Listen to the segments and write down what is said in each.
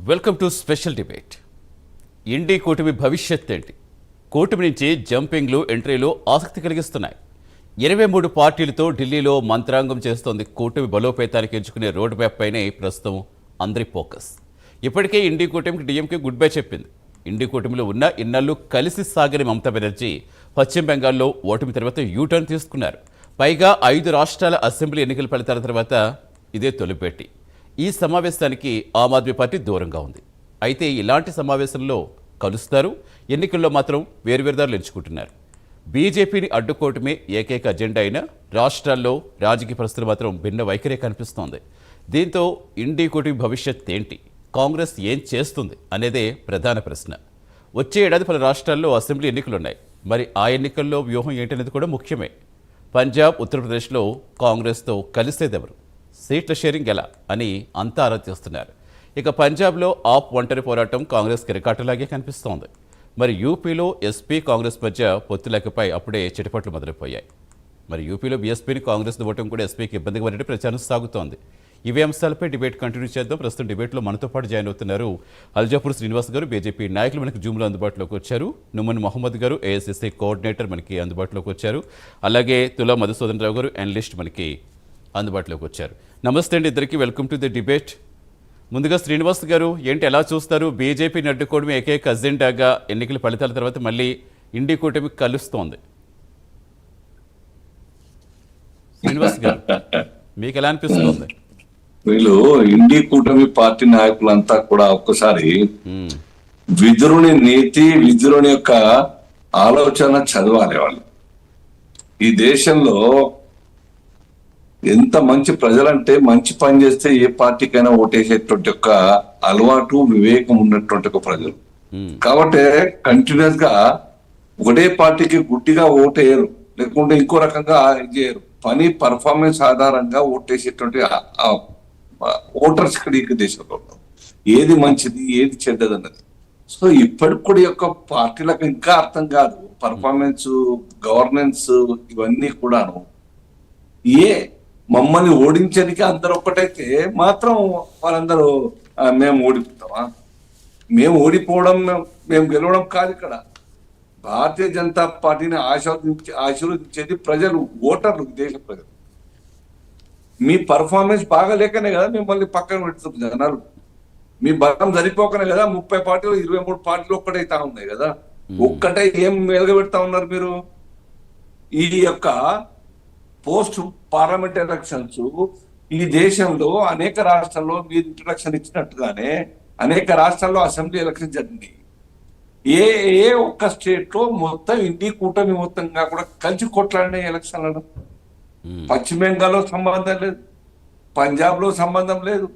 Welcome to special debate. INDI కూటమి భవిష్యత్ ఏంటి? కూటమి నుంచి జంపింగ్లు, ఎంట్రీలు ఆసక్తి కలిగిస్తున్నాయి. 23 పార్టీలతో ఢిల్లీలో మంత్రాంగం చేస్తోంది కూటమి బలోపేతానికి ఎంచుకునే రోడ్ మ్యాప్ పైనే ప్రస్తుతం అందరి ఫోకస్. ఇప్పటికే ఇండి కూటమికి డిఎంకే గుడ్ బై చెప్పింది. ఇండి కూటమిలో ఉన్న ఇన్నాళ్ళు కలిసి సాగని మమతా బెనర్జీ పశ్చిమ బెంగాల్లో ఓటమి తర్వాత యూటర్న్ తీసుకున్నారు. పైగా 5 రాష్ట్రాల అసెంబ్లీ ఎన్నికల ఫలితాల తర్వాత ఇదే తొలిపేటి. ఈ సమావేశానికి ఆమ్ ఆద్మీ పార్టీ దూరంగా ఉంది. అయితే ఇలాంటి సమావేశంలో కలుస్తారు, ఎన్నికల్లో మాత్రం వేరువేరుదారులు ఎంచుకుంటున్నారు. బీజేపీని అడ్డుకోవటమే ఏకైక అజెండా అయినా రాష్ట్రాల్లో రాజకీయ పరిస్థితులు మాత్రం భిన్న వైఖరే కనిపిస్తోంది. దీంతో ఇండి కూటమి భవిష్యత్ ఏంటి, కాంగ్రెస్ ఏం చేస్తుంది అనేదే ప్రధాన ప్రశ్న. వచ్చే ఏడాది పలు రాష్ట్రాల్లో అసెంబ్లీ ఎన్నికలున్నాయి. మరి ఆ ఎన్నికల్లో వ్యూహం ఏంటనేది కూడా ముఖ్యమే. పంజాబ్, ఉత్తరప్రదేశ్లో కాంగ్రెస్తో కలిసేదెవరు, సీట్ల షేరింగ్ ఎలా అని అంతా ఆరా తీస్తున్నారు. ఇక పంజాబ్లో ఆప్ ఒంటరి పోరాటం కాంగ్రెస్ కిరకాటలాగే కనిపిస్తోంది. మరి యూపీలో ఎస్పీ కాంగ్రెస్ మధ్య పొత్తులేకపై అప్పుడే చిటపట్లు మొదలైపోయాయి. మరి యూపీలో బీఎస్పీని కాంగ్రెస్ ఇవ్వటం కూడా ఎస్పీకి ఇబ్బందిగా మారే ప్రచారం సాగుతోంది. ఇవే అంశాలపై డిబేట్ కంటిన్యూ చేద్దాం. ప్రస్తుతం డిబేట్లో మనతో పాటు జాయిన్ అవుతున్నారు అల్జాపూర్ శ్రీనివాస్ గారు, బీజేపీ నాయకులు మనకి జూమ్లో అందుబాటులోకి వచ్చారు. నుమ్మన్ మహమ్మద్ గారు, ఏఐసీసీ కోఆర్డినేటర్ మనకి అందుబాటులోకి వచ్చారు. అలాగే తులా మధుసూదన్ రావు గారు, అనలిస్ట్ మనకి అందుబాటులోకి వచ్చారు. నమస్తే అండి ఇద్దరికి, వెల్కమ్ టు ది డిబేట్. ముందుగా శ్రీనివాస్ గారు, ఏంటి ఎలా చూస్తారు? బీజేపీని అడ్డుకోవడమే ఏకైక అజెండాగా ఎన్నికల ఫలితాల తర్వాత మళ్ళీ ఇండి కూటమి కలుస్తోంది. శ్రీనివాస్ గారు, మీకు ఎలా అనిపిస్తుంది? వీళ్ళు ఇండి కూటమి పార్టీ నాయకులంతా కూడా ఒక్కసారి విదురుని నీతి, విదురుని యొక్క ఆలోచన చదవాలి. వాళ్ళు ఈ దేశంలో ఎంత మంచి ప్రజలంటే మంచి పని చేస్తే ఏ పార్టీకైనా ఓటేసేటువంటి ఒక అలవాటు, వివేకం ఉన్నటువంటి ఒక ప్రజలు. కాబట్టి కంటిన్యూస్ గా ఒకటే పార్టీకి గుడ్డిగా ఓటేయరు, లేకుంటే ఇంకో రకంగా చేయరు. పని, పర్ఫార్మెన్స్ ఆధారంగా ఓటేసేటువంటి ఓటర్స్ ఇక్కడ ఈ దేశంలో ఉన్నారు. ఏది మంచిది, ఏది చెడ్డది అన్నది. సో ఇప్పటికి కూడా యొక్క పార్టీలకు ఇంకా అర్థం కాదు. పర్ఫార్మెన్స్, గవర్నెన్స్ ఇవన్నీ కూడాను మమ్మల్ని ఓడించడానికి అందరు ఒక్కటైతే మాత్రం వాళ్ళందరూ మేము ఓడిపోతామా? మేము ఓడిపోవడం, మేము గెలవడం కాదు. ఇక్కడ భారతీయ జనతా పార్టీని ఆశీర్వదించేది ప్రజలు, ఓటర్లు, దేశ ప్రజలు. మీ పర్ఫార్మెన్స్ బాగాలేకనే కదా మిమ్మల్ని పక్కన పెడుతుంది జనాలు. మీ బలం సరిపోకనే కదా 30 పార్టీలు 23 పార్టీలు ఒక్కటైతా ఉన్నాయి కదా. ఒక్కటే ఏం మెలగబెడతా ఉన్నారు మీరు? ఈ యొక్క పోస్ట్ పార్లమెంట్ ఎలక్షన్స్ ఈ దేశంలో అనేక రాష్ట్రాల్లో మీరు ఇంట్రడక్షన్ ఇచ్చినట్టుగానే అనేక రాష్ట్రాల్లో అసెంబ్లీ ఎలక్షన్ జరిగింది. ఏ ఒక్క స్టేట్ లో మొత్తం ఇండి కూటమి మొత్తంగా కూడా కలిసి కొట్లాడిన ఎలక్షన్లను. పశ్చిమ బెంగాల్లో సంబంధం లేదు, పంజాబ్ లో సంబంధం లేదు,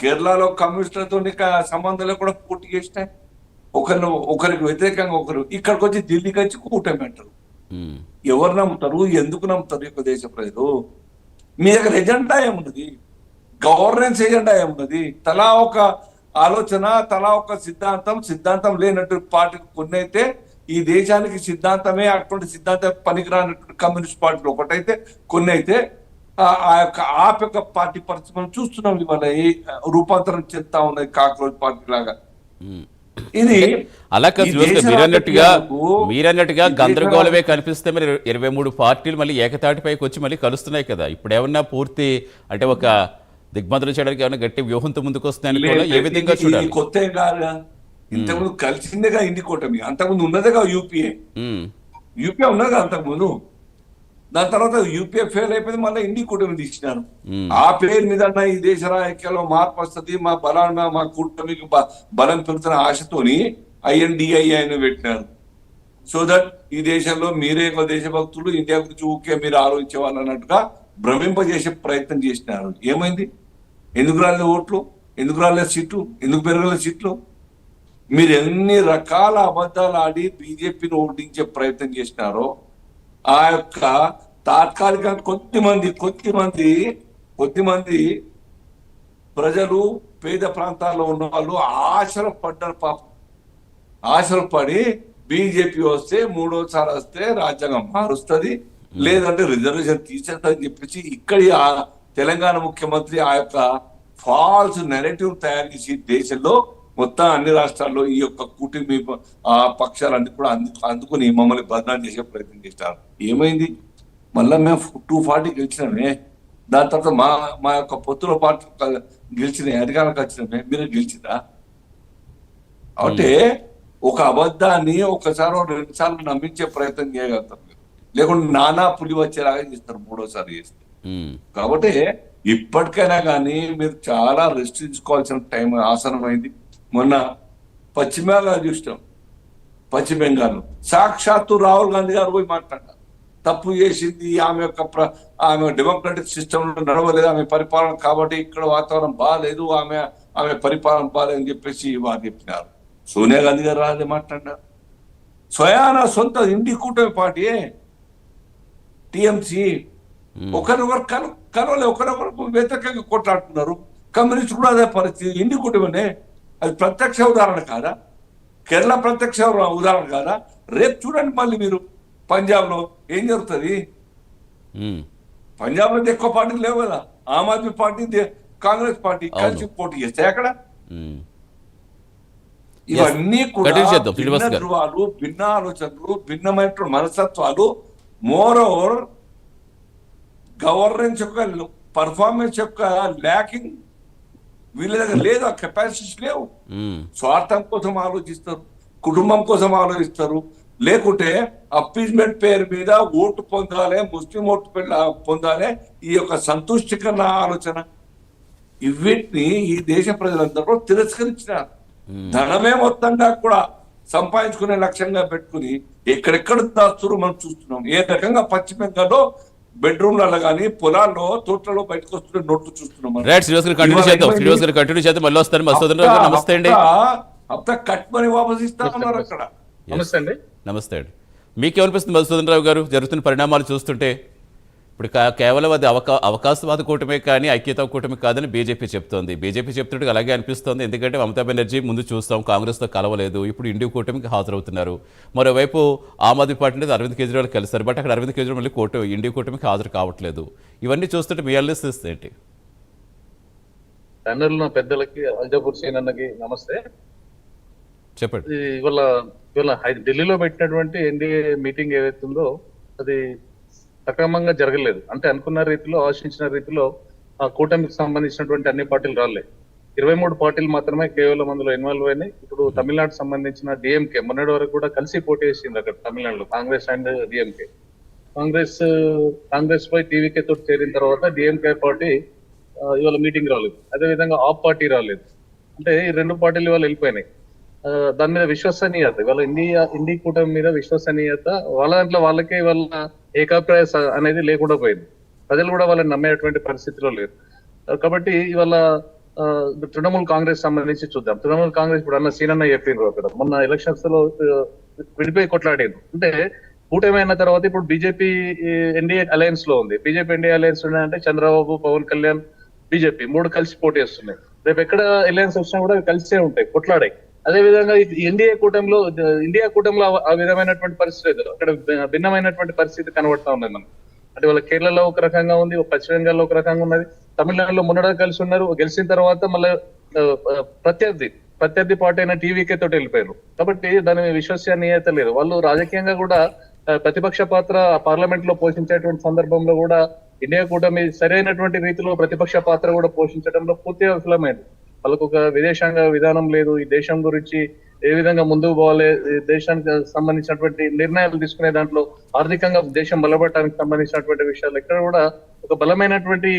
కేరళలో కమ్యూనిస్టులతో సంబంధాలు కూడా పోటీ చేసినాయి. ఒకరికి వ్యతిరేకంగా ఒకరు. ఇక్కడికి వచ్చి ఢిల్లీకి వచ్చి కూటమి అంటారు. ఎవరు నమ్ముతారు? ఎందుకు నమ్ముతారు? యొక్క దేశ ప్రజలు. మీ దగ్గర ఎజెండా ఏమున్నది? గవర్నెన్స్ ఎజెండా ఏమున్నది? తలా ఒక ఆలోచన, తలా ఒక సిద్ధాంతం లేనట్టు పార్టీకి కొన్ని అయితే ఈ దేశానికి సిద్ధాంతమే, అటువంటి సిద్ధాంతం పనికిరానటువంటి కమ్యూనిస్ట్ పార్టీలు ఒకటైతే, కొన్ని అయితే ఆప్ యొక్క పార్టీ పరిస్థితి మనం చూస్తున్నాం. ఇవాళ రూపాంతరం చెందుతా ఉన్నది కాక్రోచ్ పార్టీ లాగా. ఇది అలా మీరన్నట్టుగా గందరగోళమే కనిపిస్తే మరి 23 పార్టీలు మళ్ళీ ఏకతాటిపైకి వచ్చి మళ్ళీ కలుస్తున్నాయి కదా. ఇప్పుడు ఏమన్నా పూర్తి అంటే ఒక దిగ్బంధనం చేయడానికి ఏమన్నా గట్టి వ్యూహంతో ముందుకు వస్తున్నాయని కూడా ఏ విధంగా చూడాలి? కొత్త కాదుగా, ఇంతకుముందు కలిసిందేగా ఇండి కూటమి. అంతకుముందు ఉన్నదేగా యూపీఏ ఉన్నదిగా అంతకుముందు. దాని తర్వాత యూపీఏ ఫెయిల్ అయిపోయింది, మళ్ళీ ఇండి కూటమి తీసినారు. ఆ పేరు మీద ఈ దేశ రాజకీయాల్లో మార్పు వస్తుంది, మా బలాన్ని, మా కూటమికి బలం పెరుగుతున్న ఆశతోని INDI పెట్టినారు. సో దట్ ఈ దేశంలో మీరే దేశభక్తులు, ఇండియా గురించి ఊకే మీరు ఆలోచించే వాళ్ళు అన్నట్టుగా భ్రమింపజేసే ప్రయత్నం చేసినారు. ఏమైంది? ఎందుకు రాలేదు ఓట్లు? ఎందుకు రాలేదు సీట్లు? ఎందుకు పెరగలేదు సీట్లు? మీరు ఎన్ని రకాల అబద్ధాలు ఆడి బీజేపీని ఓడించే ప్రయత్నం చేసినారో ఆ యొక్క తాత్కాలిక కొద్దిమంది ప్రజలు, పేద ప్రాంతాల్లో ఉన్న వాళ్ళు ఆశలు పడ్డారు. పాపం ఆశలు పడి బీజేపీ వస్తే, మూడోసారి వస్తే రాజ్యాంగం మారుస్తుంది, లేదంటే రిజర్వేషన్ తీసేస్తుందని చెప్పేసి ఇక్కడి తెలంగాణ ముఖ్యమంత్రి ఆ యొక్క ఫాల్స్ నెరేటివ్ తయారు చేసి దేశంలో మొత్తం అన్ని రాష్ట్రాల్లో ఈ యొక్క కూటమి ఆ పక్షాలన్నీ కూడా అందుకుని మమ్మల్ని బదనాం చేసే ప్రయత్నం చేస్తారు. ఏమైంది? మళ్ళా మేము 240 గెలిచినామే. దాని తర్వాత మా యొక్క పొత్తుల పార్టీ గెలిచినాయి, అధికారానికి వచ్చినామే. మీరు గెలిచిందా? అంటే ఒక అబద్ధాన్ని ఒకసారి 2 సార్లు నమ్మించే ప్రయత్నం చేయగలుగుతారు మీరు, లేకుంటే నానా పులి వచ్చేలాగా చేస్తారు మూడోసారి చేస్తే. కాబట్టి ఇప్పటికైనా కానీ మీరు చాలా రెస్ట్ తీసుకోవాల్సిన టైం ఆసనమైంది. మొన్న పశ్చిమ బెంగాల్ చూసినాం. పశ్చిమ బెంగాల్ సాక్షాత్తు రాహుల్ గాంధీ గారు పోయి మాట్లాడారు. తప్పు చేసింది ఆమె యొక్క ఆమె డెమోక్రటిక్ సిస్టంలో నడవలేదు, ఆమె పరిపాలన, కాబట్టి ఇక్కడ వాతావరణం బాగాలేదు, ఆమె పరిపాలన బాగాలేదని చెప్పేసి వారు చెప్పినారు. సోనియా గాంధీ గారు రాదే మాట్లాడినారు. స్వయాన సొంత ఇండి కూటమి పార్టీయే టిఎంసి ఒకరొకరు కలవలే, ఒకరొకరు వ్యతిరేకంగా కొట్లాడుతున్నారు. కమ్యూనిస్ట్ కూడా అదే పరిస్థితి. ఇండి కూటమినే. అది ప్రత్యక్ష ఉదాహరణ కాదా? కేరళ ప్రత్యక్ష ఉదాహరణ కాదా? రేపు చూడండి మళ్ళీ మీరు పంజాబ్ లో ఏం జరుగుతుంది. పంజాబ్ లో ఎక్కువ పార్టీలు లేవు కదా. ఆమ్ ఆద్మీ పార్టీ, కాంగ్రెస్ పార్టీ కలిసి పోటీ చేస్తాయి అక్కడ. ఇవన్నీ కూడా భిన్న ధృవాలు, భిన్న ఆలోచనలు, భిన్నమైన మనస్తత్వాలు. మోర్ ఓవర్ గవర్నెన్స్ యొక్క పర్ఫార్మెన్స్ యొక్క ల్యాకింగ్ వీళ్ళ దగ్గర లేదు. ఆ కెపాసిటీస్ లేవు. స్వార్థం కోసం ఆలోచిస్తారు, కుటుంబం కోసం ఆలోచిస్తారు, లేకుంటే అప్పీజ్మెంట్ పేరు మీద ఓటు పొందాలి, ముస్లిం ఓటు పొందాలి, ఈ యొక్క సంతుష్టికరణ ఆలోచన. ఇవన్నిటిని ఈ దేశ ప్రజలందరూ తిరస్కరించినారు. ధనమే మొత్తంగా కూడా సంపాదించుకునే లక్ష్యంగా పెట్టుకుని ఎక్కడెక్కడ దాస్తురు మనం చూస్తున్నాం. ఏ రకంగా పశ్చిమ బెంగాల్లో బెడ్రూమ్లలో కానీ పొలాల్లో తోటలలో బయటకు వస్తున్న నోట్లు చూస్తున్నాం. కట్మని వాపస్ ఇస్తా ఉన్నారు అక్కడ. నమస్తే అండి. మీకేమనిపిస్తుంది మధుసూదన్ రావు గారు, జరుగుతున్న పరిణామాలు చూస్తుంటే? ఇప్పుడు కేవలం అది అవకాశవాద కూటమే కానీ ఐక్యతా కూటమి కాదని బీజేపీ చెప్తోంది. బీజేపీ చెప్తుంటే అలాగే అనిపిస్తోంది. ఎందుకంటే మమతా బెనర్జీ ముందు చూస్తాం కాంగ్రెస్తో కలవలేదు, ఇప్పుడు ఇండియా కూటమికి హాజరవుతున్నారు. మరోవైపు ఆమ్ ఆద్మీ పార్టీ అనేది అరవింద్ కేజ్రీవాల్ కలిశారు, బట్ అక్కడ అరవింద్ కేజ్రీవాల్ మళ్ళీ ఇండియా కూటమికి హాజరు కావట్లేదు. ఇవన్నీ చూస్తుంటే మీ అనాలిసిస్ ఏంటి? ప్యానెల్ పెద్దలకి, అల్జాపూర్ సేన్ అన్నకి నమస్తే. చెప్పండి. ఇవాళ ఢిల్లీలో పెట్టినటువంటి ఎన్డీఏ మీటింగ్ ఏదైతుందో అది సక్రమంగా జరగలేదు. అంటే అనుకున్న రీతిలో, ఆశించిన రీతిలో ఆ కూటమికి సంబంధించినటువంటి అన్ని పార్టీలు రాలేదు. 23 పార్టీలు మాత్రమే కేవలం అందులో ఇన్వాల్వ్ అయినాయి. ఇప్పుడు తమిళనాడు సంబంధించిన డిఎంకే మొన్నటి వరకు కూడా కలిసి పోటీ చేసింది అక్కడ తమిళనాడులో, కాంగ్రెస్ అండ్ డిఎంకే. కాంగ్రెస్ పై టీవీకే తోటి చేరిన తర్వాత డిఎంకే పార్టీ ఇవాళ మీటింగ్ రాలేదు. అదేవిధంగా ఆప్ పార్టీ రాలేదు. అంటే ఈ 2 పార్టీలు ఇవాళ వెళ్ళిపోయినాయి. దాని మీద విశ్వసనీయత, ఇవాళ ఇండి కూటమి మీద విశ్వసనీయత వాళ్ళ దాంట్లో వాళ్ళకే ఇవాళ ఏకాభిప్రాయ అనేది లేకుండా పోయింది. ప్రజలు కూడా వాళ్ళని నమ్మేటువంటి పరిస్థితిలో లేరు. కాబట్టి ఇవాళ తృణమూల్ కాంగ్రెస్ సంబంధించి చూద్దాం. తృణమూల్ కాంగ్రెస్ ఇప్పుడు అన్న సీనన్న చెప్పిండ్రు అక్కడ మొన్న ఎలక్షన్స్ లో విడిపోయి కొట్లాడారు. అంటే కూటమి అయిన తర్వాత ఇప్పుడు బీజేపీ ఎన్డీఏ అలయన్స్ లో ఉంది. బీజేపీ ఎన్డీఏ అలయన్స్ ఉన్నాయంటే చంద్రబాబు, పవన్ కళ్యాణ్, బీజేపీ 3 కలిసి పోటీ చేస్తున్నాయి. రేపు ఎక్కడ అలయన్స్ వచ్చినా కూడా కలిసే ఉంటాయి, కొట్లాడాయి. అదే విధంగా ఇండియా కూటమిలో ఆ విధమైనటువంటి పరిస్థితి లేదు. అక్కడ భిన్నమైనటువంటి పరిస్థితి కనబడతా ఉన్నది మనకు. అంటే వాళ్ళ కేరళలో ఒక రకంగా ఉంది, పశ్చిమ బెంగాల్లో ఒక రకంగా ఉన్నది, తమిళనాడులో మొన్నడ కలిసి ఉన్నారు. గెలిచిన తర్వాత మళ్ళీ ప్రత్యర్థి పార్టీ అయిన టీవీకే తోటి వెళ్ళిపోయారు. కాబట్టి దాని విశ్వసనీయత లేదు. వాళ్ళు రాజకీయంగా కూడా ప్రతిపక్ష పాత్ర పార్లమెంట్ లో పోషించేటువంటి సందర్భంలో కూడా ఇండియా కూటమి సరైనటువంటి రీతిలో ప్రతిపక్ష పాత్ర కూడా పోషించడంలో పూర్తిగా విఫలమైంది. వాళ్ళకు ఒక విదేశాంగ విధానం లేదు. ఈ దేశం గురించి ఏ విధంగా ముందుకు పోవాలి, దేశానికి సంబంధించినటువంటి నిర్ణయాలు తీసుకునే దాంట్లో ఆర్థికంగా దేశం బలపడటానికి సంబంధించినటువంటి విషయాలు ఎక్కడ కూడా ఒక బలమైనటువంటి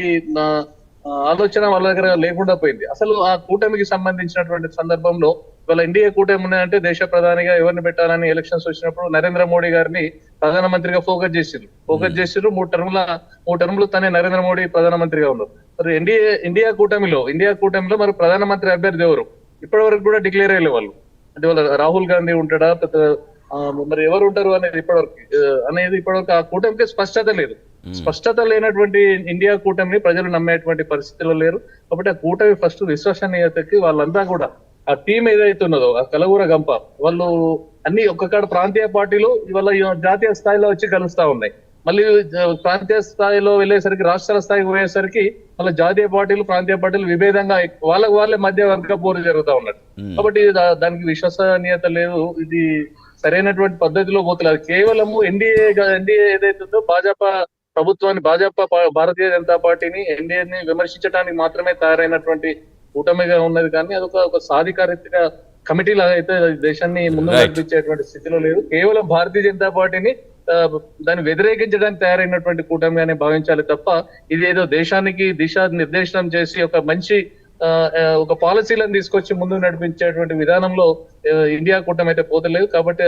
ఆలోచన వాళ్ళ దగ్గర లేకుండా పోయింది. అసలు ఆ కూటమికి సంబంధించినటువంటి సందర్భంలో ఇవాళ ఇండియా కూటమి ఉన్నాయంటే దేశ ప్రధానిగా ఎవరిని పెట్టాలని ఎలక్షన్స్ వచ్చినప్పుడు నరేంద్ర మోడీ గారిని ప్రధానమంత్రిగా ఫోకస్ చేసిరు. 3 టర్ములు తనే నరేంద్ర మోడీ ప్రధానమంత్రిగా ఉన్నారు. మరి ఇండియా కూటమిలో మరి ప్రధానమంత్రి అభ్యర్థి ఎవరు? ఇప్పటి వరకు కూడా డిక్లేర్ అయ్యే వాళ్ళు. అంటే వాళ్ళ రాహుల్ గాంధీ ఉంటాడా, మరి ఎవరు ఉంటారు అనేది ఇప్పటివరకు ఆ కూటమికి స్పష్టత లేదు. స్పష్టత లేనటువంటి ఇండియా కూటమిని ప్రజలు నమ్మేటువంటి పరిస్థితిలో లేరు. కాబట్టి ఆ కూటమి ఫస్ట్ విశ్వసనీయతకి వాళ్ళంతా కూడా ఆ టీం ఏదైతే ఉన్నదో ఆ కలగూర గంప వాళ్ళు అన్ని ఒక్కకాడ ప్రాంతీయ పార్టీలు ఇవాళ జాతీయ స్థాయిలో వచ్చి కలుస్తా ఉన్నాయి. మళ్ళీ ప్రాంతీయ స్థాయిలో వెళ్ళేసరికి, రాష్ట్రాల స్థాయికి పోయేసరికి మళ్ళీ జాతీయ పార్టీలు ప్రాంతీయ పార్టీలు విభేదంగా వాళ్ళే మధ్య వర్గ పోరు జరుగుతూ ఉన్నది. కాబట్టి దానికి విశ్వసనీయత లేదు. ఇది సరైనటువంటి పద్ధతిలో పోతున్నారు. కేవలము ఎన్డీఏ ఏదైతుందో భాజపా ప్రభుత్వాన్ని, భారతీయ జనతా పార్టీని, ఎన్డీఏని విమర్శించడానికి మాత్రమే తయారైనటువంటి కూటమిగా ఉన్నది. కానీ అదొక సాధికారిక కమిటీ లాగా అయితే దేశాన్ని ముందు నడిపించేటువంటి స్థితిలో లేదు. కేవలం భారతీయ జనతా పార్టీని దాన్ని వ్యతిరేకించడానికి తయారైనటువంటి కూటమిగానే భావించాలి తప్ప ఇది ఏదో దేశానికి దిశా నిర్దేశనం చేసి ఒక మంచి ఒక పాలసీలను తీసుకొచ్చి ముందుకు నడిపించేటువంటి విధానంలో ఇండియా కూటమి అయితే పోతలేదు. కాబట్టి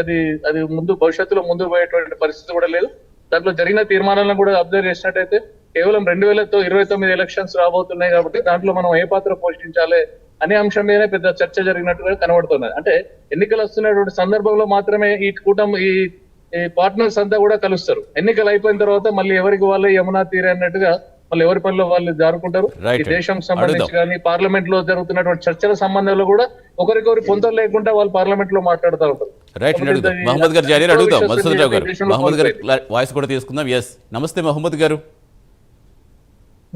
అది భవిష్యత్తులో ముందుకు పోయేటువంటి పరిస్థితి కూడా లేదు. దాంట్లో జరిగిన తీర్మానాలను కూడా అబ్జర్వ్ చేసినట్టయితే కేవలం 2029 ఎలక్షన్స్ రాబోతున్నాయి కాబట్టి దాంట్లో మనం ఏ పాత్ర పోషించాలి అనే అంశం మీదనే పెద్ద చర్చ జరిగినట్టుగా కనబడుతున్నది. అంటే ఎన్నికలు వస్తున్నటువంటి సందర్భంలో మాత్రమే ఈ కూటమి ఈ పార్ట్నర్స్ అంతా కూడా కలుస్తారు. ఎన్నికలు అయిపోయిన తర్వాత మళ్ళీ ఎవరికి వాళ్ళే యమునా తీరే అన్నట్టుగా మళ్ళీ ఎవరి పనిలో వాళ్ళు జారుకుంటారు. ఈ దేశం సంబంధించి కానీ పార్లమెంట్ లో జరుగుతున్నటువంటి చర్చల సంబంధంలో కూడా ఒకరికొకరు పొందలు లేకుండా వాళ్ళు పార్లమెంట్ లో మాట్లాడుతూ ఉంటారు. మహమ్మద్ గారు జారీ అడుగుదాం. మధుసూదన్ గారు మహమ్మద్ గారు వాయిస్ కూడా తీసుకుందాం. ఎస్, నమస్తే మహమ్మద్ గారు.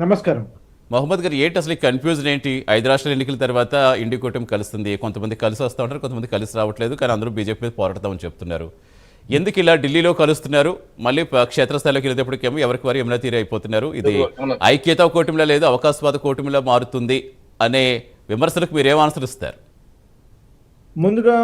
నమస్కారం. మహమ్మద్ గారు, ఏంటి అసలు కన్ఫ్యూజన్ ఏంటి? 5 రాష్ట్రాల ఎన్నికల తర్వాత ఇండి కూటమి కలుస్తుంది. కొంతమంది కలిసి వస్తూ ఉంటారు, కొంతమంది కలిసి రావట్లేదు. కానీ అందరూ బీజేపీ మీద పోరాడతామని చెప్తున్నారు. ఎందుకు ఇలా ఢిల్లీలో కలుస్తున్నారు? మళ్ళీ క్షేత్రస్థాయిలోకి వెళ్ళేటప్పటికేమో ఎవరికి వారు యమునా తీరే అయిపోతున్నారు. ఇది ఐక్యతా కూటమిలా లేదు, అవకాశవాద కూటమిలా మారుతుంది అనే విమర్శలకు మీరేం అనుసరిస్తారు? ముందుగా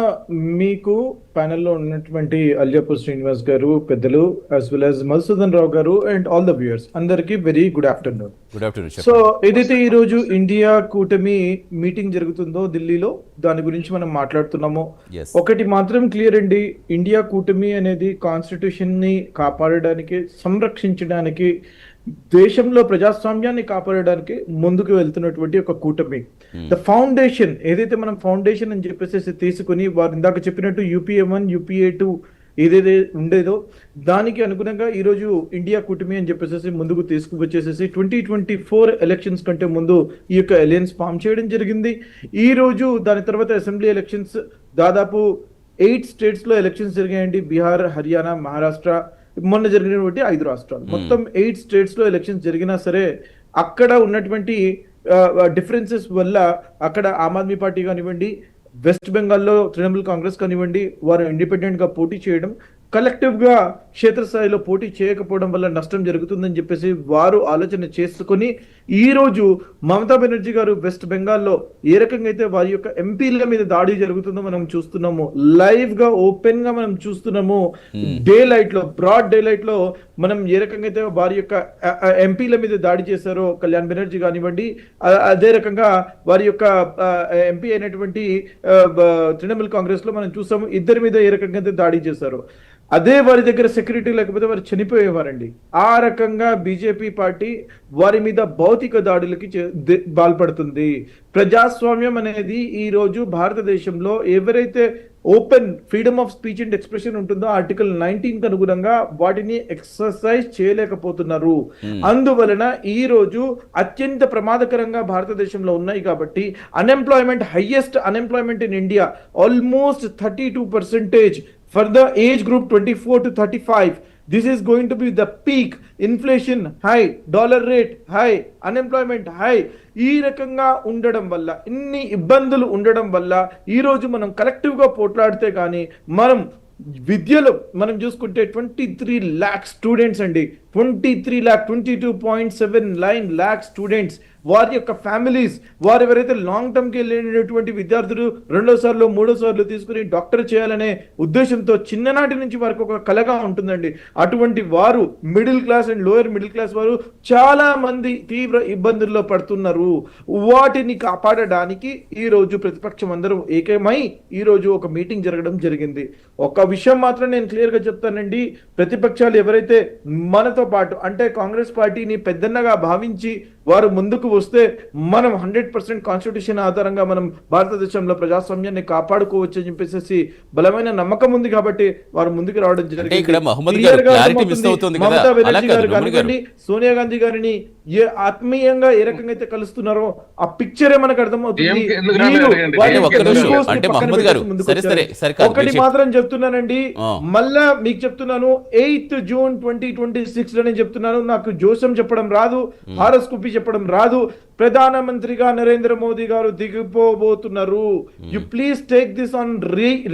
మీకు ప్యానెల్లో ఉన్నటువంటి అల్జాపూర్ శ్రీనివాస్ గారు, పెద్దలు, యాజ్ వెల్ యాజ్ మధుసూదన్ రావు గారు అండ్ ఆల్ ద వ్యూయర్స్ అందరికి very good afternoon. Good afternoon. So ఏదైతే ఈ రోజు ఇండియా కూటమి మీటింగ్ జరుగుతుందో ఢిల్లీలో, దాని గురించి మనం మాట్లాడుతున్నామో, ఒకటి మాత్రం క్లియర్ అండి. ఇండియా కూటమి అనేది కాన్స్టిట్యూషన్ ని కాపాడడానికి, సంరక్షించడానికి, దేశంలో ప్రజాస్వామ్యాన్ని కాపాడడానికి ముందుకు వెళ్తున్నటువంటి ఒక కూటమి. ద ఫౌండేషన్ ఏదైతే మనం ఫౌండేషన్ అని చెప్పేసి తీసుకుని వారు ఇందాక చెప్పినట్టు UPA 1 UPA 2 ఏదైతే ఉండేదో దానికి అనుగుణంగా ఈరోజు ఇండియా కూటమి అని చెప్పేసి ముందుకు తీసుకువచ్చేసేసి 2024 ఎలక్షన్స్ కంటే ముందు ఈ యొక్క అలయన్స్ ఫామ్ చేయడం జరిగింది. ఈ రోజు దాని తర్వాత అసెంబ్లీ ఎలక్షన్స్ దాదాపు 8 స్టేట్స్ లో ఎలక్షన్స్ జరిగాయండి. బీహార్, హర్యానా, మహారాష్ట్ర, మొన్న జరిగినటువంటి 5 రాష్ట్రాలు, మొత్తం 8 స్టేట్స్ లో ఎలక్షన్స్ జరిగినా సరే అక్కడ ఉన్నటువంటి డిఫరెన్సెస్ వల్ల అక్కడ ఆమ్ ఆద్మీ పార్టీ కానివ్వండి, వెస్ట్ బెంగాల్లో తృణమూల్ కాంగ్రెస్ కానివ్వండి, వారు ఇండిపెండెంట్ గా పోటీ చేయడం, కలెక్టివ్ గా క్షేత్రస్థాయిలో పోటీ చేయకపోవడం వల్ల నష్టం జరుగుతుందని చెప్పేసి వారు ఆలోచన చేసుకుని ఈ రోజు మమతా బెనర్జీ గారు వెస్ట్ బెంగాల్లో ఏ రకంగా అయితే వారి యొక్క ఎంపీల మీద దాడి జరుగుతుందో మనం చూస్తున్నాము. లైవ్ గా ఓపెన్ గా మనం చూస్తున్నాము. డే లైట్ లో, బ్రాడ్ డే లైట్ లో మనం ఏ రకంగా అయితే వారి యొక్క ఎంపీల మీద దాడి చేశారో, కళ్యాణ్ బెనర్జీ కానివ్వండి, అదే రకంగా వారి యొక్క ఎంపీ అయినటువంటి తృణమూల్ కాంగ్రెస్ లో మనం చూసాము. ఇద్దరి మీద ఏ రకంగా అయితే దాడి చేశారో, అదే వారి దగ్గర సెక్యూరిటీ లేకపోతే వారు చనిపోయేవారండి. ఆ రకంగా బీజేపీ పార్టీ వారి మీద భౌతిక దాడులకి పాల్పడుతుంది. ప్రజాస్వామ్యం అనేది ఈ రోజు భారతదేశంలో ఎవరైతే open freedom of speech and expression ఉంటుందో ఆర్టికల్ 19 అనుగుణంగా వాటిని ఎక్సర్సైజ్ చేయలేకపోతున్నారు. అందువలన ఈ రోజు అత్యంత ప్రమాదకరంగా భారతదేశంలో ఉన్నాయి. కాబట్టి unemployment, highest unemployment in India, almost 32% for the age group 24 to 35. This is going to be the peak. Inflation high, dollar rate high, unemployment high. ఈ రకంగా ఉండడం వల్ల, ఇన్ని ఇబ్బందులు ఉండడం వల్ల ఈ రోజు మనం కలెక్టివ్ గా పోట్లాడితే కానీ మనం విద్యలో మనం చూసుకుంటే 23 lakh స్టూడెంట్స్ అండి, 22.79 lakh స్టూడెంట్స్, వారి యొక్క ఫ్యామిలీస్, వారు ఎవరైతే లాంగ్ టర్మ్ కి వెళ్ళినటువంటి విద్యార్థులు రెండోసార్లు మూడోసార్లు తీసుకుని డాక్టర్ చేయాలనే ఉద్దేశంతో చిన్ననాటి నుంచి వారికి ఒక కలగా ఉంటుందండి. అటువంటి వారు middle class and lower middle class వారు చాలా మంది తీవ్ర ఇబ్బందుల్లో పడుతున్నారు. వాటిని కాపాడడానికి ఈ రోజు ప్రతిపక్షం అందరూ ఏకమై ఈ రోజు ఒక మీటింగ్ జరగడం జరిగింది. ఒక విషయం మాత్రం నేను క్లియర్ గా చెప్తానండి, ప్రతిపక్షాలు ఎవరైతే మనతో పాటు అంటే కాంగ్రెస్ పార్టీని పెద్దన్నగా భావించి వారు ముందుకు వస్తే మనం 100% కాన్స్టిట్యూషన్ ఆధారంగా మనం భారతదేశంలో ప్రజాస్వామ్యాన్ని కాపాడుకోవచ్చు అని చెప్పేసి బలమైన నమ్మకం ఉంది. కాబట్టి వారు ముందుకు రావడం జరిగింది. మమతా బెనర్జీ గారు కానివ్వండి, సోనియా గాంధీ గారిని ఏ ఆత్మీయంగా ఏ రకంగా అయితే కలుస్తున్నారో ఆ పిక్చరే మనకు అర్థమవుతుంది. ఒకటి మాత్రం చెప్తున్నానండి, మళ్ళా మీకు చెప్తున్నాను, 8th June 2026 ఆలోచించడని చెప్తున్నాను. నాకు జోస్యం చెప్పడం రాదు, హారోస్కోపీ చెప్పడం రాదు. ప్రధానమంత్రిగా నరేంద్ర మోదీ గారు దిగిపోబోతున్నారు. You please take this on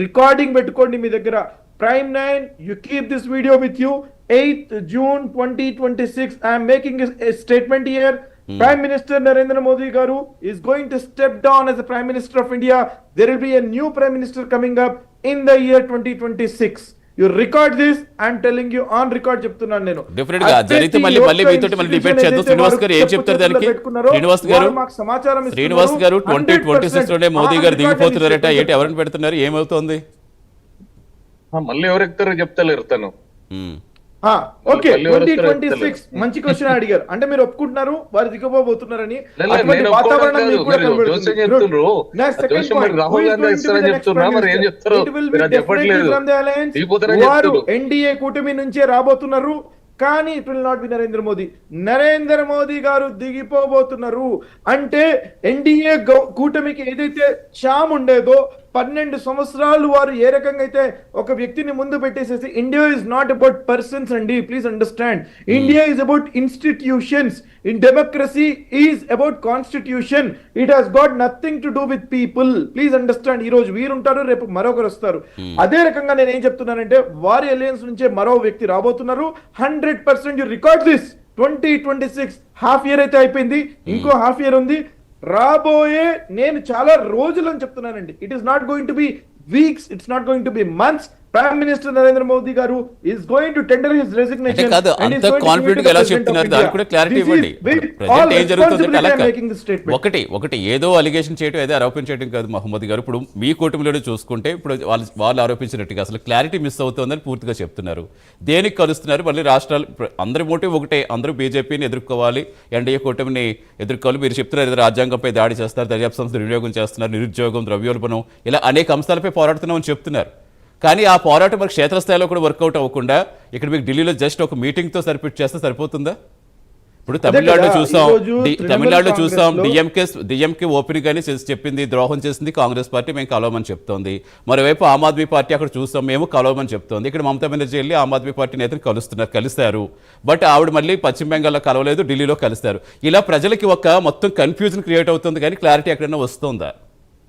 recording పెట్టుకోండి మీ దగ్గర. Prime 9, you keep this video with you. 8th June 2026, I am making a statement here. Prime Minister Narendra Modi Garu is going to step down as the Prime Minister of India. There will be a new Prime Minister coming up in the year 2026. You record this, I am telling you on record చెప్తున్నాను నేను. Definite గా జరిగితే మళ్ళీ మీతో debate చేద్దాం. శ్రీనివాస్ గారు ఏం చెప్తారు దానికి? శ్రీనివాస్ గారు 2026 లోనే మోదీ గారు దిగిపోతున్నారట, ఏంటి ఎవరిని పెడుతున్నారు, ఏమవుతోంది? మళ్ళీ ఎవరు ఎక్కుతారో చెప్తలేరు తను. ఓకే, 2026 మంచి క్వశ్చన్ అడిగారు. అంటే మీరు ఒప్పుకుంటున్నారు వారు దిగబోతున్నారని? వాతావరణం ఎన్డీఏ కూటమి నుంచే రాబోతున్నారు, కానీ it will not be Narendra Modi. Narendra Modi గారు దిగిపోబోతున్నారు అంటే ఎన్డీఏ కూటమికి ఏదైతే ఛామ్ ఉండేదో 12 సంవత్సరాలు వారు ఏ రకంగా అయితే ఒక వ్యక్తిని ముందు పెట్టేసేసి, India is not about persons అండి, please understand. India is about institutions. In democracy is about constitution. It has got nothing to do with people, please understand. ఈ రోజు వీరుంటారు, రేపు మరొకరు వస్తారు. అదే రకంగా నేను ఏం చెప్తున్నానంటే వారి అలయన్స్ నుంచే మరో వ్యక్తి రాబోతున్నారు. 100% you record this. 2026 half year అయితే అయిపోయింది, ఇంకో హాఫ్ ఇయర్ ఉంది. రాబోయే నేను చాలా రోజులు అని చెప్తున్నానండి. It is not going to be weeks, it's not going to be months. Prime minister Narendra Modi గారు is going to tender his resignation. కాదు, అంత కాన్ఫిడెంట్ గా ఎలా చెప్తున్నారు? దానికి కూడా క్లారిటీ ఇవ్వండి. ప్రెజెంట్ ఏం జరుగుతుంది అలా ఒకటి ఏదో అలిగేషన్ చేయడం, ఏదో ఆరోపించడం కాదు మహమ్మద్ గారు. ఇప్పుడు మీ కూటమిలోనే చూసుకుంటే ఇప్పుడు వాళ్ళు ఆరోపించినట్టుగా అసలు క్లారిటీ మిస్ అవుతుందని పూర్తిగా చెప్తున్నారు. దేనికి కలుస్తున్నారు? మళ్ళీ రాష్ట్రాలు అందరి మోటివ్ ఒకటే, అందరూ బీజేపీని ఎదుర్కోవాలి, ఎన్డీఏ కూటమిని ఎదుర్కోవాలి. మీరు చెప్తున్నారు ఏదో రాజ్యాంగంపై దాడి చేస్తారు, దర్యాప్తు సంస్థ వినియోగం చేస్తున్నారు, నిరుద్యోగం, ద్రవ్యోల్బణం, ఇలా అనేక అంశాలపై పోరాడుతున్నామని చెప్తున్నారు. కానీ ఆ పోరాటం మరి క్షేత్రస్థాయిలో కూడా వర్కౌట్ అవ్వకుండా ఇక్కడ మీకు ఢిల్లీలో జస్ట్ ఒక మీటింగ్తో చేస్తే సరిపోతుందా? ఇప్పుడు తమిళనాడులో చూసాం డిఎంకే ఓపెన్ గానే చెప్పింది, ద్రోహం చేసింది కాంగ్రెస్ పార్టీ, మేము కలవమని చెప్తోంది. మరోవైపు ఆమ్ ఆద్మీ పార్టీ అక్కడ చూస్తాం, మేము కలవమని చెప్తోంది. ఇక్కడ మమతా బెనర్జీ వెళ్ళి ఆమ్ ఆద్మీ పార్టీ నేతలు కలిశారు, బట్ ఆవిడ మళ్ళీ పశ్చిమ బెంగాల్లో కలవలేదు, ఢిల్లీలో కలిస్తారు. ఇలా ప్రజలకి ఒక మొత్తం కన్ఫ్యూజన్ క్రియేట్ అవుతుంది, కానీ క్లారిటీ ఎక్కడైనా వస్తుందా?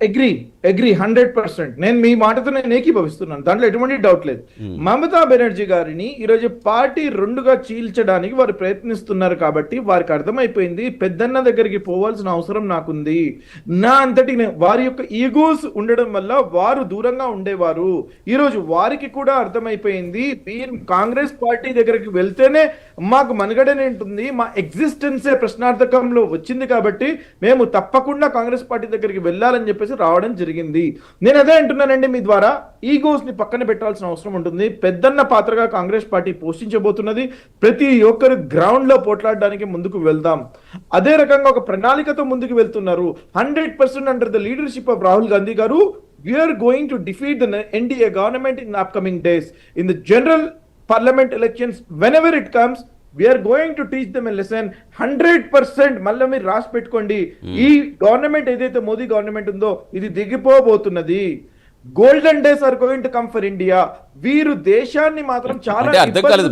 అగ్రీ 100%. నేను మీ మాటతో నేను ఏకీభవిస్తున్నాను, దాంట్లో ఎటువంటి డౌట్ లేదు. మమతా బెనర్జీ గారిని ఈరోజు పార్టీ రెండుగా చీల్చడానికి వారు ప్రయత్నిస్తున్నారు కాబట్టి వారికి అర్థమైపోయింది పెద్దన్న దగ్గరికి పోవాల్సిన అవసరం నాకుంది. నా అంతటి వారి యొక్క ఈగోస్ ఉండడం వల్ల వారు దూరంగా ఉండేవారు. ఈరోజు వారికి కూడా అర్థమైపోయింది కాంగ్రెస్ పార్టీ దగ్గరికి వెళ్తేనే మాకు మనుగడనే ఉంటుంది, మా ఎగ్జిస్టెన్సే ప్రశ్నార్థకంలో వచ్చింది, కాబట్టి మేము తప్పకుండా కాంగ్రెస్ పార్టీ దగ్గరికి వెళ్ళాలని చెప్పేసి రావడం జరిగింది. నేను అదే అంటున్నానండి, మీ ద్వారా ఈగోస్ ని పక్కన పెట్టాల్సిన అవసరం ఉంటుంది. పెద్దన్న పాత్రగా కాంగ్రెస్ పార్టీ పోషించబోతున్నది. ప్రతి ఒక్కరు గ్రౌండ్ లో పోట్లాడడానికి ముందుకు వెళ్దాం. అదే రకంగా ఒక ప్రణాళికతో ముందుకు వెళ్తున్నారు. 100% under the leadership of Rahul Gandhi గారు we are going to defeat the NDA government in the upcoming days. In the general parliament elections, whenever it comes, we are going to teach them a lesson. 100% మళ్ళీ మీరు రాసి పెట్టుకోండి, ఈ government ఏదైతే Modi government ఉందో ఇది దిగిపోబోతున్నది. Golden days are going to come for India. వీరు దేశాన్ని మాత్రం చాలా అర్థం కాలేదు.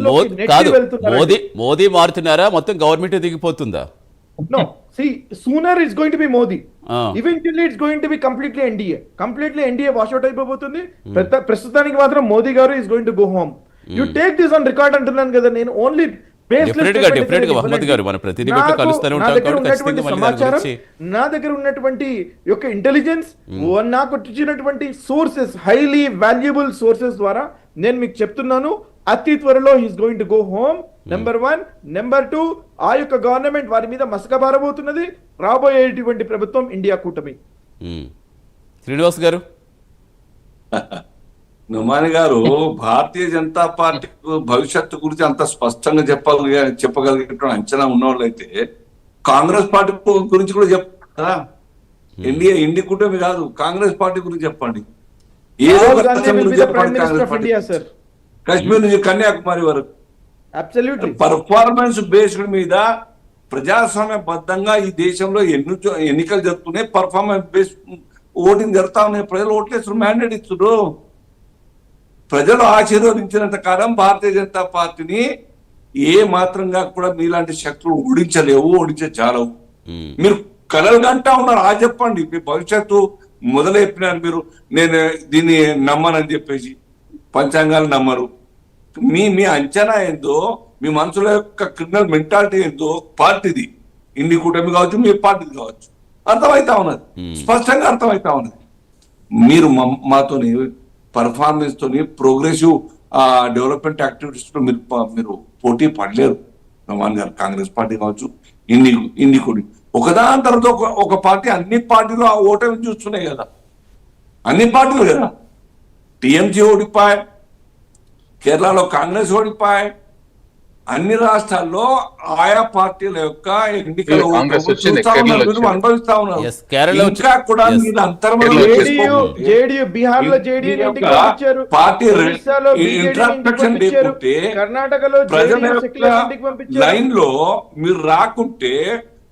మోదీ మారుతున్నారా, మొత్తం గవర్నమెంట్ దిగిపోతుందా? No, see, sooner it's going to be Modi. Eventually it's going to be completely NDA wash out అయిపోతుంది. ప్రస్తుతానికి మాత్రం మోదీ గారు is going to go home. You take this on record అంటున్నాను కదా, నేను ఓన్లీ నా దగ్గర ఉన్నటువంటి యొక్క ఇంటెలిజెన్స్, నాకు వచ్చినటువంటి సోర్సెస్, హైలీ వాల్యుబుల్ సోర్సెస్ ద్వారా నేను మీకు చెప్తున్నాను, అతి త్వరలో he's going to go home. Number 1. Number 2, ఆ యొక్క గవర్నమెంట్ వారి మీద మసకబారబోతున్నది. రాబోయేటువంటి ప్రభుత్వం ఇండియా కూటమి. శ్రీనివాస్ గారు, నుమాని గారు, భారతీయ జనతా పార్టీ భవిష్యత్తు గురించి అంత స్పష్టంగా చెప్పగలిగే అంచనా ఉన్నవాళ్ళు అయితే కాంగ్రెస్ పార్టీ గురించి కూడా చెప్పారు కదా. ఇండి కూటమి కాదు, కాంగ్రెస్ పార్టీ గురించి చెప్పండి. కశ్మీర్ నుంచి కన్యాకుమారి వరకు పర్ఫార్మెన్స్ బేస్డ్ మీద ప్రజాస్వామ్యబద్ధంగా ఈ దేశంలో ఎన్నికలు జరుగుతున్నాయి. పర్ఫార్మెన్స్ బేస్డ్ ఓటింగ్ జరుగుతా ఉన్నాయి. ప్రజలు ఓట్లేస్తారు, మ్యాండేట్ ఇస్తున్నారు. ప్రజలు ఆశీర్వదించినంత కాలం భారతీయ జనతా పార్టీని ఏ మాత్రంగా కూడా మీలాంటి శక్తులు ఓడించలేవు, ఓడించజాలవు. మీరు కలలు గంటా ఉన్నారు. చెప్పండి, మీ భవిష్యత్తు మొదలైపోయినారు మీరు. నేను దీన్ని నమ్మనని చెప్పేసి పంచాంగాలు నమ్మరు. మీ అంచనా ఏందో, మీ మనుషుల యొక్క క్రిమినల్ మెంటాలిటీ ఏందో పార్టీది, ఇండి కూటమి కావచ్చు, మీ పార్టీది కావచ్చు, అర్థమైతా ఉన్నది, స్పష్టంగా అర్థమైతా ఉన్నది. మీరు మాతోని పర్ఫార్మెన్స్ తోని ప్రోగ్రెసివ్ డెవలప్మెంట్ యాక్టివిటీస్ లో మీరు పోటీ పడలేరు. రమాన్ గారు కాంగ్రెస్ పార్టీ కావచ్చు, ఇన్ని కూడా ఒకదాని తర్వాత ఒక పార్టీ అన్ని పార్టీలు ఆ ఓటమి చూస్తున్నాయి కదా, అన్ని పార్టీలు కదా. టీఎంసీ ఓడిపాయి, కేరళలో కాంగ్రెస్ ఓడిపాయి, అన్ని రాష్ట్రాల్లో ఆయా పార్టీల యొక్క ఎన్నికలు అనుభవిస్తా ఉన్నారు. ఇంకా కూడా మీరు పార్టీ ఇంట్రాస్పెక్షన్ లేకుంటే, ప్రజల యొక్క లైన్ లో మీరు రాకుంటే,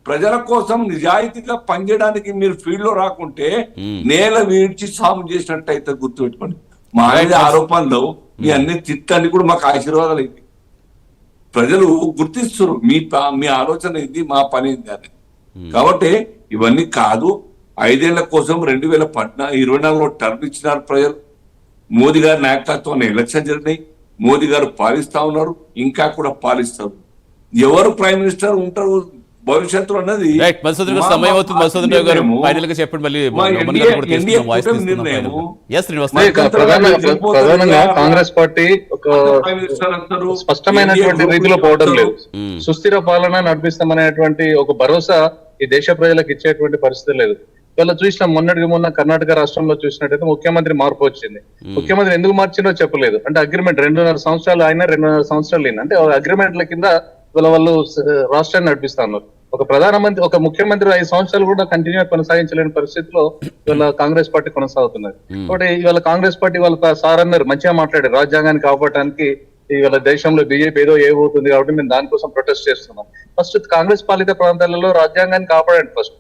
ప్రజల కోసం నిజాయితీగా పనిచేయడానికి మీరు ఫీల్డ్ లో రాకుంటే నేల వీడ్చి సాము చేసినట్టు అయితే గుర్తుపెట్టుకోండి. మా మీద ఆరోపణలు, మీ అన్ని తిట్టండి కూడా మాకు ఆశీర్వాదాలు అయింది. ప్రజలు గుర్తిస్తున్నారు మీ ఆలోచన ఏంది, మా పని ఏంది అని. కాబట్టి ఇవన్నీ కాదు. 5 ఏళ్ల కోసం 2024లో టర్మ్ ఇచ్చినారు ప్రజలు. మోదీ గారి నాయకత్వంలో ఎలక్షన్ జరిగినాయి. మోదీ గారు పాలిస్తా ఉన్నారు, ఇంకా కూడా పాలిస్తారు. ఎవరు ప్రైమ్ మినిస్టర్ ఉంటారు భవిష్యత్తులో అన్నది సమయం అవుతుంది. మసూదరావు గారు ఫైనల్ గా చెప్పండి. మళ్ళీ ప్రధానంగా కాంగ్రెస్ పార్టీ ఒక స్పష్టమైనటువంటి రీతిలో పోవడం లేదు. సుస్థిర పాలన నడిపిస్తామనేటువంటి ఒక భరోసా ఈ దేశ ప్రజలకు ఇచ్చేటువంటి పరిస్థితి లేదు. ఇవాళ చూసినాం, మొన్న కర్ణాటక రాష్ట్రంలో చూసినట్టయితే ముఖ్యమంత్రి మార్పు వచ్చింది. ముఖ్యమంత్రి ఎందుకు మార్చిందో చెప్పలేదు. అంటే అగ్రిమెంట్ 2.5 సంవత్సరాలు ఆయన 2.5 సంవత్సరాలు అయినా, అంటే అగ్రిమెంట్ల కింద ఇవాళ వాళ్ళు రాష్ట్రాన్ని నడిపిస్తా ఉన్నారు. ఒక ముఖ్యమంత్రి 5 సంవత్సరాలు కూడా కంటిన్యూ కొనసాగించలేని పరిస్థితిలో ఇవాళ కాంగ్రెస్ పార్టీ కొనసాగుతున్నది. కాబట్టి ఇవాళ కాంగ్రెస్ పార్టీ వాళ్ళ సార్ అన్నారు, మంచిగా మాట్లాడారు, రాజ్యాంగాన్ని కాపాడటానికి ఇవాళ దేశంలో బీజేపీ ఏదో ఏమవుతుంది కాబట్టి మేము దానికోసం ప్రొటెస్ట్ చేస్తున్నాం. ఫస్ట్ కాంగ్రెస్ పాలిత ప్రాంతాలలో రాజ్యాంగాన్ని కాపాడండి. ఫస్ట్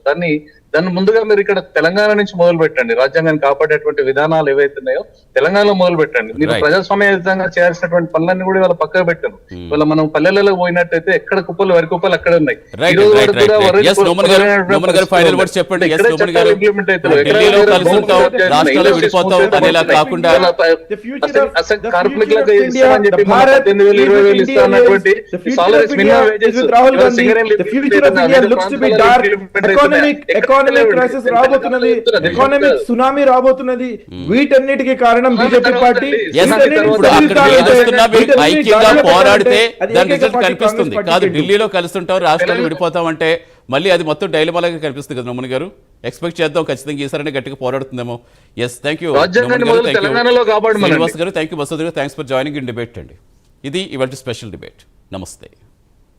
దాన్ని ముందుగా మీరు ఇక్కడ తెలంగాణ నుంచి మొదలు పెట్టండి. రాజ్యాంగాన్ని కాపాడేటువంటి విధానాలు ఏవైతున్నాయో తెలంగాణలో మొదలు పెట్టండి. మీరు ప్రజాస్వామ్యంగా చేయాల్సినటువంటి పనులన్నీ కూడా ఇవాళ పక్కకు పెట్టాను. ఇవాళ మనం పల్లెలలో పోయినట్టయితే ఎక్కడ కుప్పలు వరి కుప్పలు అక్కడే ఉన్నాయి. ఎకానమిక్ సునామీ రాబోతున్నది. వీటన్నిటికీ కారణం బీజేపీ పార్టీ. ఐక్యంగా పోరాడితే దాని రిజల్ట్ కనిపిస్తుంది. కాదు ఢిల్లీలో కలుస్తుంటాం, రాష్ట్రాలు విడిపోతామంటే మళ్ళీ అది మొత్తం డైలమాలాగా కనిపిస్తుంది కదా. నమ్మన్ గారు ఎక్స్పెక్ట్ చేద్దాం, ఖచ్చితంగా ఈసారి గట్టిగా పోరాడుతుందేమో. ఎస్, థ్యాంక్ యూ శ్రీనివాస్ గారు, థ్యాంక్ యూ మసూద్ గారు, thanks for joining in debate అండి. ఇది ఇవాళ స్పెషల్ డిబేట్. నమస్తే.